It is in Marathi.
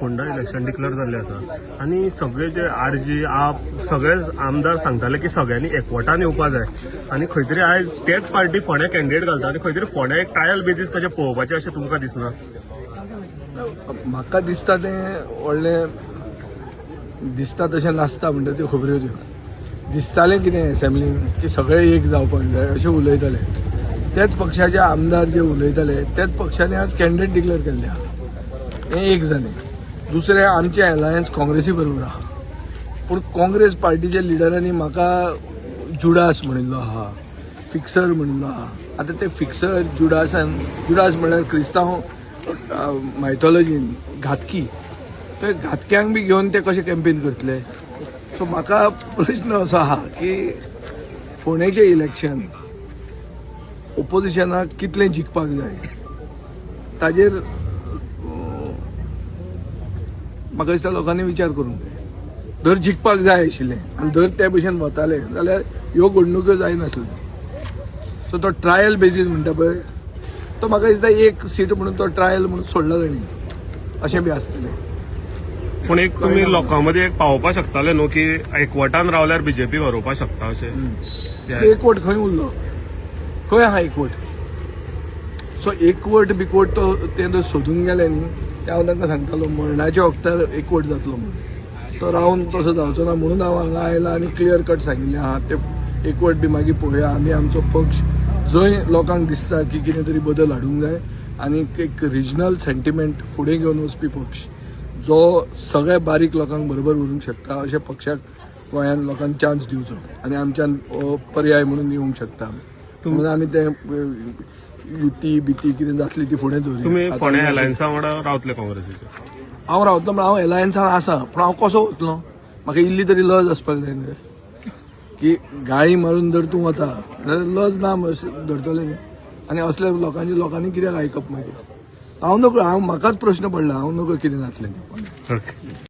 फोंडा इलेक्शन डिक्लेअर जाल्लें आसा आनी सगळे जे आरजी आप सगळे आमदार सांगताले की सगळ्यांनी एकवटान येवपा जाय आनी खंय तरी आयज तेच पार्टी फोंड्या कॅन्डिडेट घालता आनी खंय तरी फोंड्या एक ट्रायल बेजीस कशें पळोवपाचें अशें तुमकां दिसना? म्हाका दिसता तें व्हडलें दिसता तशें नासता म्हणटा त्यो खबऱ्यो त्यो दिसतालें कितें एसेंब्लीन की सगळे एक जावपाक जाय अशें उलयताले. तेच पक्षाचे आमदार जे उलयताले तेच पक्षांनी आज कॅन्डिडेट डिक्लेअर केल्ले आहा. हें एक जालें. दुसरें आमचें अलायन्स काँग्रेसी बरोबर आहा. पूण काँग्रेस पार्टीच्या लिडरांनी म्हाका जुडास म्हणिल्लो आहा, फिक्सर म्हणिल्लो आहा. आतां ते फिक्सर जुडास म्हणल्यार क्रिस्तांव मायथॉलॉजीन घातकी. ते घातक्यांक बी घेवन ते कशे कॅम्पेन करतले? सो म्हाका प्रश्न असो आहा की फोंडेचें इलेक्शन ओपोजिशनाक कितलें जिखपाक जाय ताजेर म्हाका दिसता लोकांनी विचार करूंक जाय. जर जिखपाक जाय आशिल्लें आनी जर ते भशेन वताले जाल्यार ह्यो घडणुक्यो जायनासल्यो. सो तो ट्रायल बेजीस म्हणटा पळय तो म्हाका दिसता एक सीट म्हणून तो ट्रायल म्हणून सोडला ताणी अशें बी आसतलें. पूण एक तुमी लोकां मदीं एक पावोवपाक शकताले न्हू की एकवटान रावल्यार बीजेपी व्हरोवपाक शकता अशें? एकवट खंय उरलो? खंय आहा एकवट? सो एकवट बिकवट तो ते जर सोदूंक गेले न्ही ते हांव तांकां सांगतालो मरणाच्या वखदार एकवट जातलो म्हणून. तो रावन तसो जावचो ना म्हणून हांव हांगा आयला आनी क्लियर कट सांगिल्लें आहा ते एकवट बी मागीर पळोवया. आमी आमचो पक्ष जंय लोकांक दिसता की कितें तरी बदल हाडूंक जाय आनी एक रिजनल सेंटिमेंट फुडें घेवन वचपी पक्ष जो सगळ्या बारीक लोकांक बरोबर व्हरूंक शकता अशा पक्षाक गोंयांत लोकांक चान्स दिवचो आनी आमच्यान पर्याय म्हणून येवंक शकता. म्हणून आमी ते युती बिती कितें जातली ती फुडें दवरया. तुमी फोंड्या अलायन्सा वांगडा रावतले काँग्रेसीचे? हांव रावतलो म्हण हांव एलायन्सान आसा पूण हांव कसो वतलो? म्हाका इल्ली तरी लज आसपाक जाय न्ही की गाळी मारून जर तूं वता जाल्यार लज ना धरतले न्ही. आनी असल्या लोकांनी कित्याक आयकप मागीर? हांव नकळो म्हाकाच प्रश्न पडला हांव नकळो कितें जातलें.